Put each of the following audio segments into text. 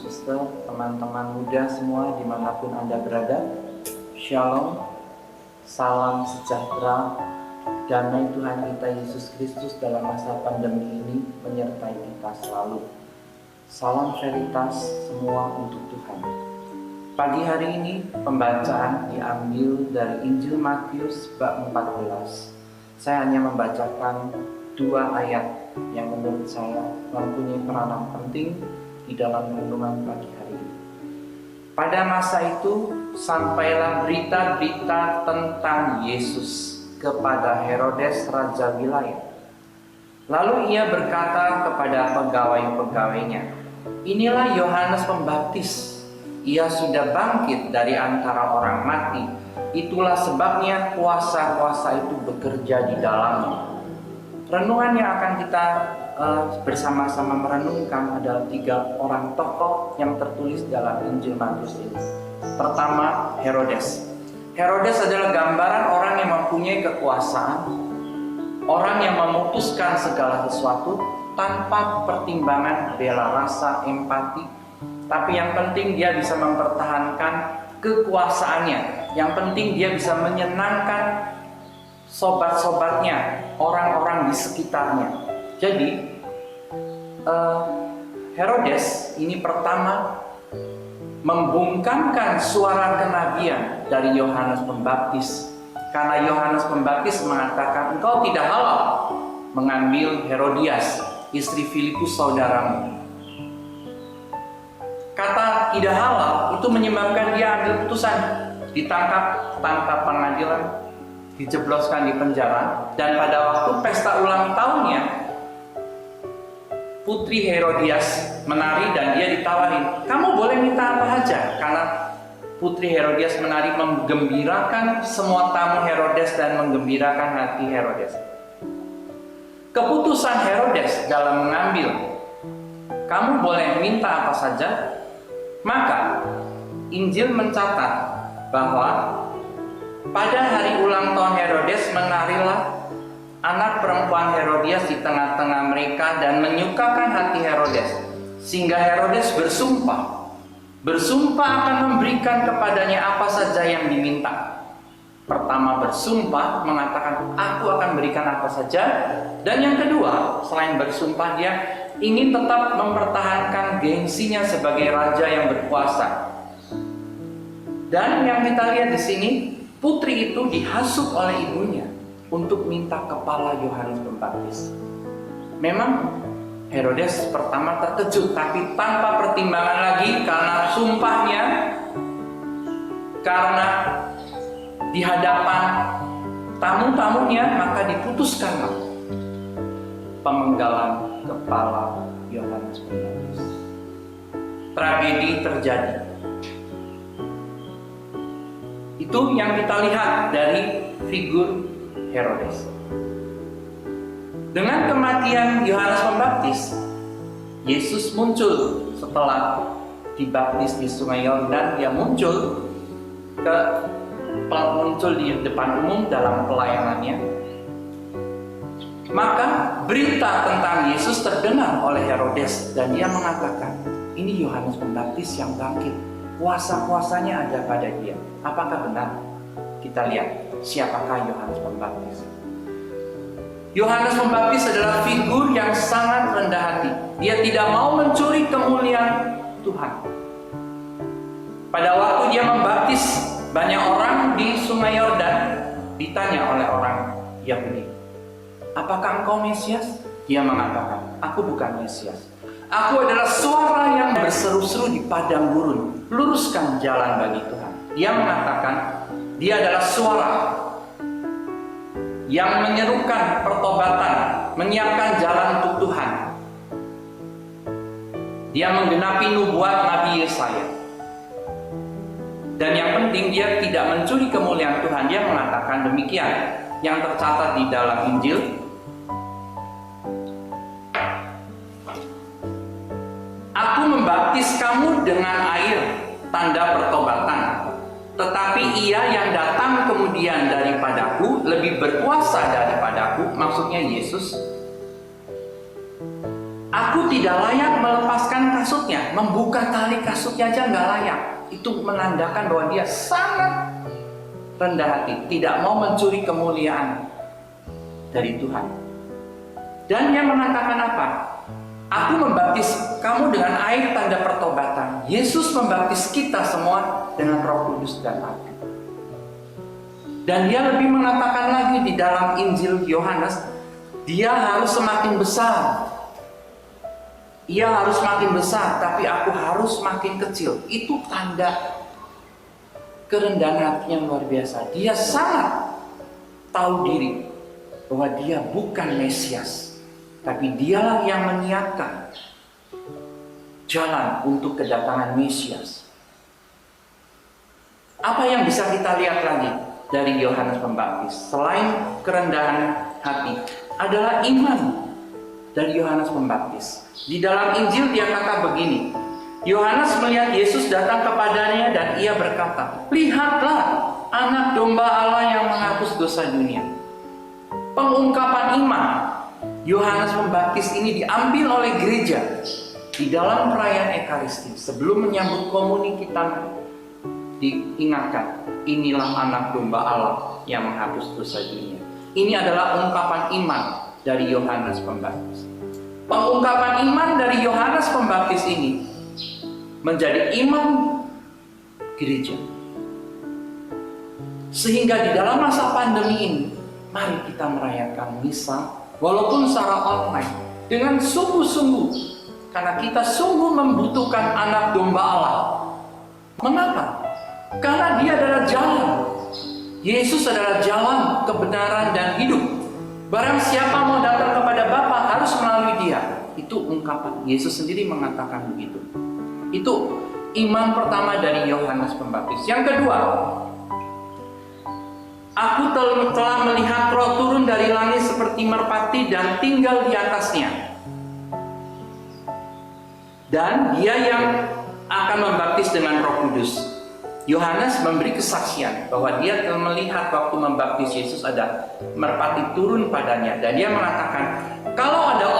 suster, teman-teman muda semua dimanapun Anda berada. Shalom, salam sejahtera, damai Tuhan kita Yesus Kristus dalam masa pandemi ini menyertai kita selalu. Salam veritas semua untuk Tuhan. Pagi hari ini pembacaan diambil dari Injil Matius bab 14. Saya hanya membacakan 2 ayat yang menurut saya mempunyai peranan penting di dalam renungan pagi hari ini. Pada masa itu sampailah berita-berita tentang Yesus kepada Herodes raja wilayah. Lalu ia berkata kepada pegawai-pegawainya, "Inilah Yohanes Pembaptis. Ia sudah bangkit dari antara orang mati. Itulah sebabnya kuasa-kuasa itu bekerja di dalamnya." Renungan yang akan kita bersama-sama merenungkan adalah 3 orang tokoh yang tertulis dalam Injil Matius ini. Pertama, Herodes. Herodes adalah gambaran orang yang mempunyai kekuasaan, orang yang memutuskan segala sesuatu tanpa pertimbangan bela rasa, empati, tapi yang penting dia bisa mempertahankan kekuasaannya. Yang penting dia bisa menyenangkan sobat-sobatnya, orang-orang di sekitarnya. Jadi Herodes ini pertama membungkamkan suara kenabian dari Yohanes Pembaptis. Karena Yohanes Pembaptis mengatakan, "Engkau tidak halal mengambil Herodias, istri Filipus saudaramu." Kata tidak halal itu menyebabkan dia ambil putusan, ditangkap tanpa pengadilan, dijebloskan di penjara. Dan pada waktu pesta ulang tahunnya, putri Herodias menari dan dia ditawarin, "Kamu boleh minta apa saja." Karena putri Herodias menari menggembirakan semua tamu Herodes dan menggembirakan hati Herodes. Keputusan Herodes dalam mengambil, "Kamu boleh minta apa saja." Maka Injil mencatat bahwa pada hari ulang tahun Herodes menarilah anak perempuan Herodias di tengah-tengah mereka dan menyukakan hati Herodes, sehingga Herodes bersumpah akan memberikan kepadanya apa saja yang diminta. Pertama bersumpah mengatakan, "Aku akan berikan apa saja." Dan yang kedua, selain bersumpah, dia ingin tetap mempertahankan gengsinya sebagai raja yang berkuasa. Dan yang kita lihat di sini, putri itu dihasut oleh ibunya untuk minta kepala Yohanes Pembaptis. Memang Herodes pertama terkejut, tapi tanpa pertimbangan lagi karena sumpahnya, karena di hadapan tamu-tamunya, maka diputuskanlah pemenggalan kepala Yohanes Pembaptis. Tragedi terjadi. Itu yang kita lihat dari figur Herodes. Dengan kematian Yohanes Pembaptis, Yesus muncul setelah dibaptis di Sungai Yordan. Dia muncul di depan umum dalam pelayanannya. Maka berita tentang Yesus terdengar oleh Herodes dan dia mengatakan, "Ini Yohanes Pembaptis yang bangkit. Kuasa-kuasanya ada pada dia." Apakah benar? Kita lihat siapakah Yohanes Pembaptis. Yohanes Pembaptis adalah figur yang sangat rendah hati. Dia tidak mau mencuri kemuliaan Tuhan. Pada waktu dia membaptis banyak orang di Sungai Yordan, ditanya oleh orang Yahudi, "Apakah engkau Mesias?" Dia mengatakan, "Aku bukan Mesias. Aku adalah suara yang berseru-seru di padang gurun, luruskan jalan bagi Tuhan." Dia mengatakan dia adalah suara yang menyerukan pertobatan, menyiapkan jalan untuk Tuhan. Dia menggenapi nubuat Nabi Yesaya. Dan yang penting dia tidak mencuri kemuliaan Tuhan. Dia mengatakan demikian yang tercatat di dalam Injil. "Aku membaptis kamu dengan air, tanda pertobatan. Tetapi ia yang datang kemudian daripadaku lebih berkuasa daripadaku," maksudnya Yesus, Aku tidak layak melepaskan kasutnya, membuka tali kasutnya aja nggak layak. Itu menandakan bahwa dia sangat rendah hati, tidak mau mencuri kemuliaan dari Tuhan. Dan dia mengatakan apa? Aku membaptis kamu dengan air tanda pertobatan. Yesus membaptis kita semua dengan Roh Kudus dan api. Dan dia lebih mengatakan lagi di dalam Injil Yohanes, dia harus semakin besar. Ia harus makin besar, tapi aku harus makin kecil. Itu tanda kerendahan hati yang luar biasa. Dia sangat tahu diri bahwa dia bukan Mesias, tapi dialah yang menyiapkan jalan untuk kedatangan Mesias. Apa yang bisa kita lihat lagi dari Yohanes Pembaptis selain kerendahan hati adalah iman dari Yohanes Pembaptis. Di dalam Injil dia kata begini, Yohanes melihat Yesus datang kepadanya dan ia berkata, lihatlah anak domba Allah yang menghapus dosa dunia. Pengungkapan iman Yohanes Pembaptis ini diambil oleh gereja di dalam perayaan Ekaristi. Sebelum menyambut komuni kita diingatkan, inilah anak domba Allah yang menghapus dosa dunia. Ini adalah ungkapan iman dari Yohanes Pembaptis. Pengungkapan iman dari Yohanes Pembaptis ini menjadi iman gereja. Sehingga di dalam masa pandemi ini, mari kita merayakan misa walaupun secara online dengan sungguh-sungguh, karena kita sungguh membutuhkan anak domba Allah. Mengapa? Karena dia adalah jalan. Yesus adalah jalan, kebenaran, dan hidup. Barang siapa mau datang kepada Bapa harus melalui dia. Itu ungkapan Yesus sendiri mengatakan begitu. Itu iman pertama dari Yohanes Pembaptis. Yang kedua, aku telah melihat Roh turun dari langit seperti merpati dan tinggal di atasnya. Dan dia yang akan membaptis dengan Roh Kudus. Yohanes memberi kesaksian bahwa dia telah melihat waktu membaptis Yesus ada merpati turun padanya, dan dia mengatakan kalau ada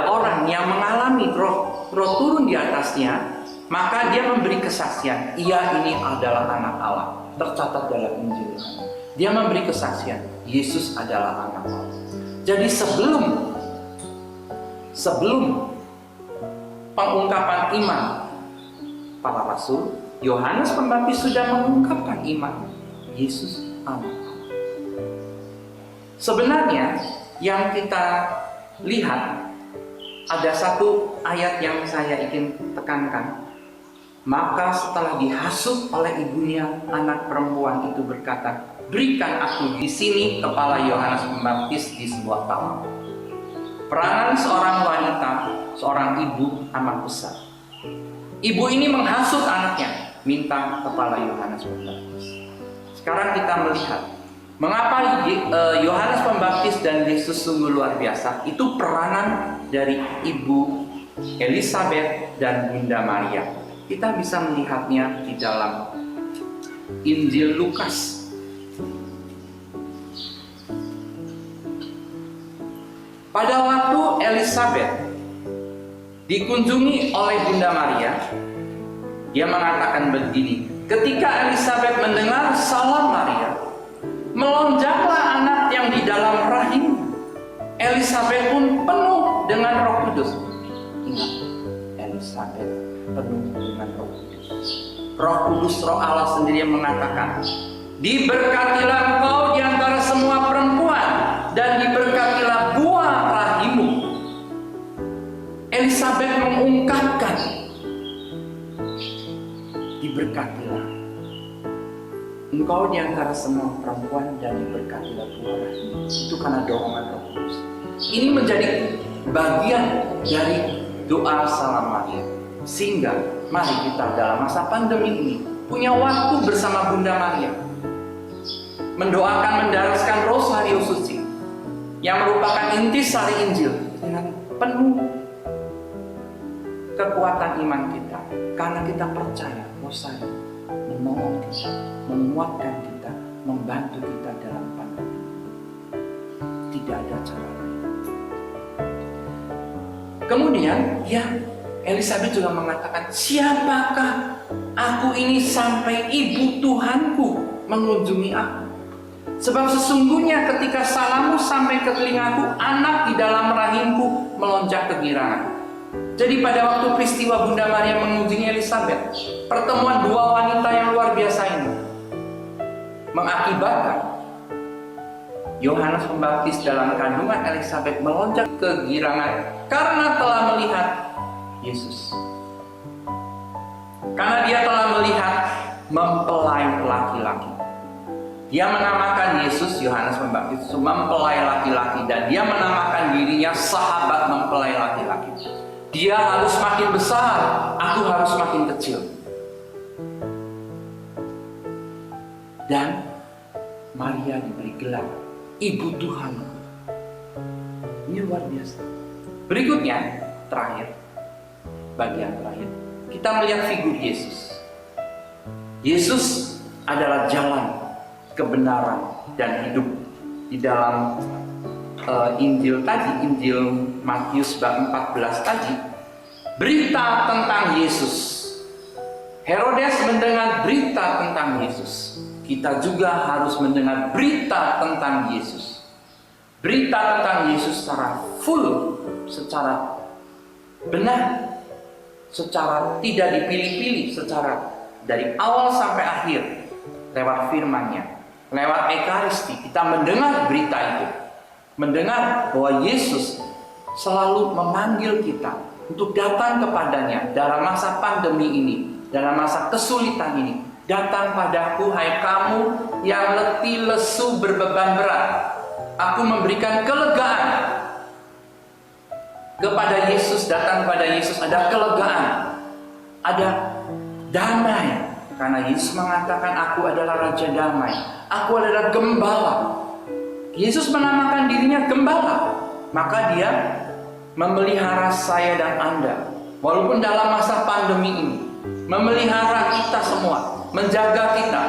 orang yang mengalami roh turun di atasnya, maka dia memberi kesaksian, ia ini adalah anak Allah. Tercatat dalam Injil Yohanes. Dia memberi kesaksian, Yesus adalah anak Allah. Jadi sebelum pengungkapan iman para rasul, Yohanes Pembaptis sudah mengungkapkan iman Yesus anak Allah. Sebenarnya yang kita lihat ada satu ayat yang saya ingin tekankan. Maka setelah dihasut oleh ibunya, anak perempuan itu berkata, berikan aku di sini kepala Yohanes Pembaptis di sebuah talam. Peranan seorang wanita, seorang ibu amat besar. Ibu ini menghasut anaknya, minta kepala Yohanes Pembaptis. Sekarang kita melihat mengapa Yohanes Pembaptis dan Yesus sungguh luar biasa. Itu peranan dari ibu Elisabet dan Bunda Maria. Kita bisa melihatnya di dalam Injil Lukas. Pada waktu Elisabet dikunjungi oleh Bunda Maria, dia mengatakan begini, ketika Elisabet mendengar salam Maria, melonjaklah anak yang di dalam rahim. Elisabet pun penuh dengan Roh Kudus. Ingat, Elisabet penuh dengan Roh Kudus. Roh Kudus, Roh Allah sendiri yang mengatakan, diberkatilah engkau di antara semua perempuan, dan diberkatilah buah rahimmu. Elisabet mengungkapkan, diberkatilah engkau di antara semua perempuan, dan diberkatilah buah rahimmu. Itu karena dorongan Roh Kudus. Ini menjadi bagian dari doa salam Maria. Sehingga mari kita dalam masa pandemi ini punya waktu bersama Bunda Maria, mendoakan, mendaraskan Rosario Suci yang merupakan intisari Injil dengan penuh kekuatan iman kita, karena kita percaya Rosario menolong kita, menguatkan kita, membantu kita dalam pandemi. Tidak ada cara lain. Kemudian Elizabeth juga mengatakan, siapakah aku ini sampai ibu Tuhanku mengunjungi aku? Sebab sesungguhnya ketika salammu sampai ke telingaku, anak di dalam rahimku melonjak kegirangan. Jadi pada waktu peristiwa Bunda Maria mengunjungi Elizabeth, pertemuan dua wanita yang luar biasa ini mengakibatkan Yohanes Pembaptis dalam kandungan Elizabeth melonjak kegirangan karena telah melihat Yesus. Karena dia telah melihat mempelai laki-laki. Dia menamakan Yesus, Yohanes Pembaptis, mempelai laki-laki, dan dia menamakan dirinya sahabat mempelai laki-laki. Dia harus makin besar, aku harus makin kecil. Dan Maria diberi gelar Ibu Tuhan. Ini luar biasa. Berikutnya, bagian terakhir, kita melihat figur Yesus. Yesus adalah jalan, kebenaran, dan hidup. Di dalam Injil Matius bab 14 tadi, berita tentang Yesus. Herodes mendengar berita tentang Yesus. Kita juga harus mendengar berita tentang Yesus. Berita tentang Yesus secara full, secara benar, secara tidak dipilih-pilih, secara dari awal sampai akhir, lewat firman-Nya, lewat Ekaristi, kita mendengar berita itu. Mendengar bahwa Yesus selalu memanggil kita untuk datang kepadanya dalam masa pandemi ini, dalam masa kesulitan ini. Datang padaku, hai kamu yang letih lesu berbeban berat, aku memberikan kelegaan. Kepada Yesus, datang kepada Yesus ada kelegaan, ada damai. Karena Yesus mengatakan, aku adalah Raja Damai, aku adalah Gembala. Yesus menamakan dirinya Gembala, maka dia memelihara saya dan Anda. Walaupun dalam masa pandemi ini, memelihara kita semua, menjaga kita.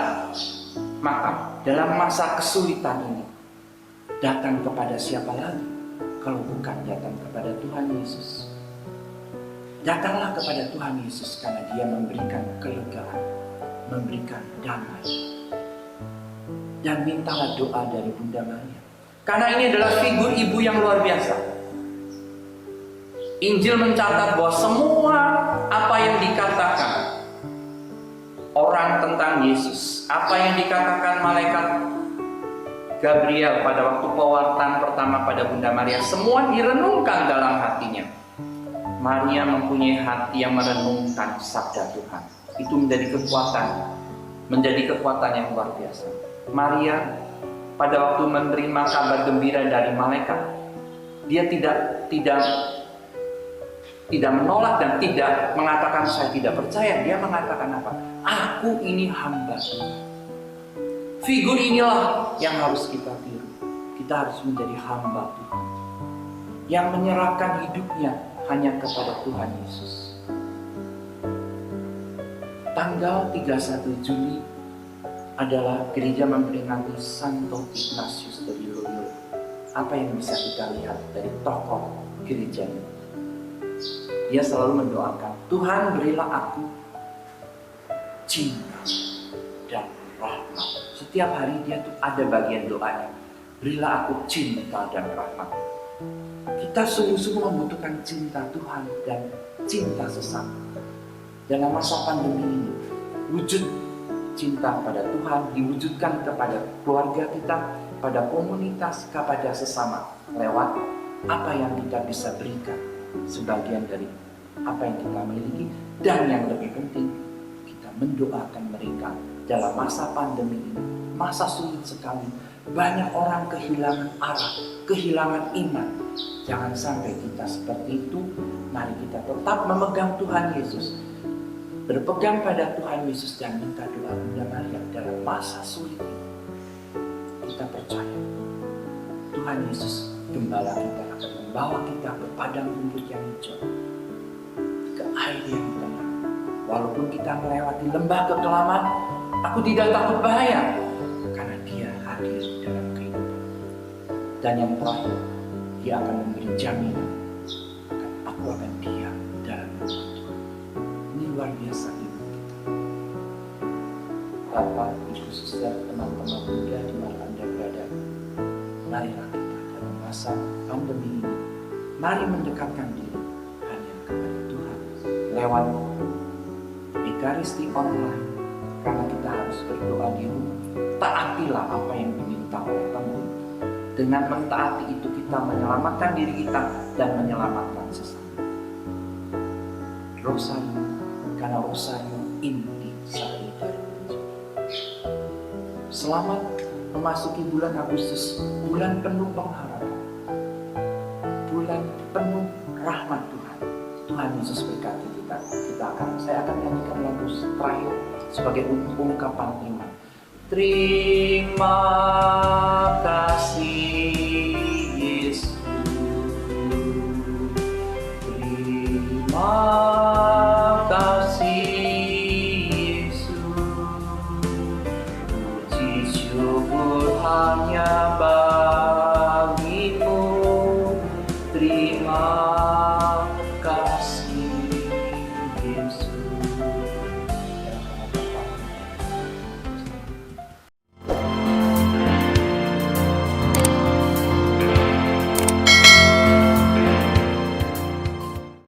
Maka dalam masa kesulitan ini, datang kepada siapa lagi kalau bukan datang kepada Tuhan Yesus? Datanglah kepada Tuhan Yesus karena dia memberikan kelegaan, memberikan damai. Dan mintalah doa dari Bunda Maria, karena ini adalah figur ibu yang luar biasa. Injil mencatat bahwa semua apa yang dikatakan orang tentang Yesus, apa yang dikatakan malaikat Gabriel pada waktu pewartaan pertama pada Bunda Maria, semua direnungkan dalam hatinya. Maria mempunyai hati yang merenungkan sabda Tuhan. Itu menjadi kekuatan yang luar biasa. Maria pada waktu menerima kabar gembira dari malaikat, dia tidak menolak dan tidak mengatakan saya tidak percaya. Dia mengatakan apa? Aku ini hamba Tuhan. Figur inilah yang harus kita tiru. Kita harus menjadi hamba Tuhan, yang menyerahkan hidupnya hanya kepada Tuhan Yesus. Tanggal 31 Juli adalah gereja memperingati Santo Ignatius dari Loyola. Apa yang bisa kita lihat dari tokoh gereja ini? Dia selalu mendoakan, Tuhan berilah aku cinta dan rahmat. Setiap hari dia tuh ada bagian doanya, berilah aku cinta dan rahmat. Kita sungguh-sungguh membutuhkan cinta Tuhan dan cinta sesama. Dalam masa pandemi ini, wujud cinta pada Tuhan diwujudkan kepada keluarga kita, pada komunitas, kepada sesama, lewat apa yang kita bisa berikan, sebagian dari apa yang kita miliki. Dan yang lebih penting, kita mendoakan mereka dalam masa pandemi ini, masa sulit sekali. Banyak orang kehilangan arah, kehilangan iman. Jangan sampai kita seperti itu. Mari kita tetap memegang Tuhan Yesus, berpegang pada Tuhan Yesus, dan minta doa Bunda Maria dalam masa sulit ini. Kita percaya Tuhan Yesus, Gembala kita, akan membawa kita ke padang rumput yang hijau, ke air yang tenang. Walaupun kita melewati lembah kekelaman, aku tidak takut bahaya, karena Dia hadir dalam kehidupan. Dan yang terakhir, Dia akan memberi jaminan, akan aku aku akan diam dalam rumah Tuhan. Ini luar biasa ibu kita. Bapak, Ibu, Suster, teman-teman muda di mana Anda berada, marilah kita dalam masa pandemi ini, mari mendekatkan diri hanya kepada Tuhan lewat Ekaristi online, karena kita harus berdoa di rumah. Taatilah apa yang diminta oleh pemerintah. Dengan mentaati itu kita menyelamatkan diri kita dan menyelamatkan sesama. Rosario, karena Rosario inti solidaritas. Selamat memasuki bulan Agustus, bulan penuh pengharapan, bulan penuh rahmat Tuhan. Tuhan Yesus berkati kita. Saya akan nyanyikan lagu terakhir sebagai ungkapan iman. Terima kasih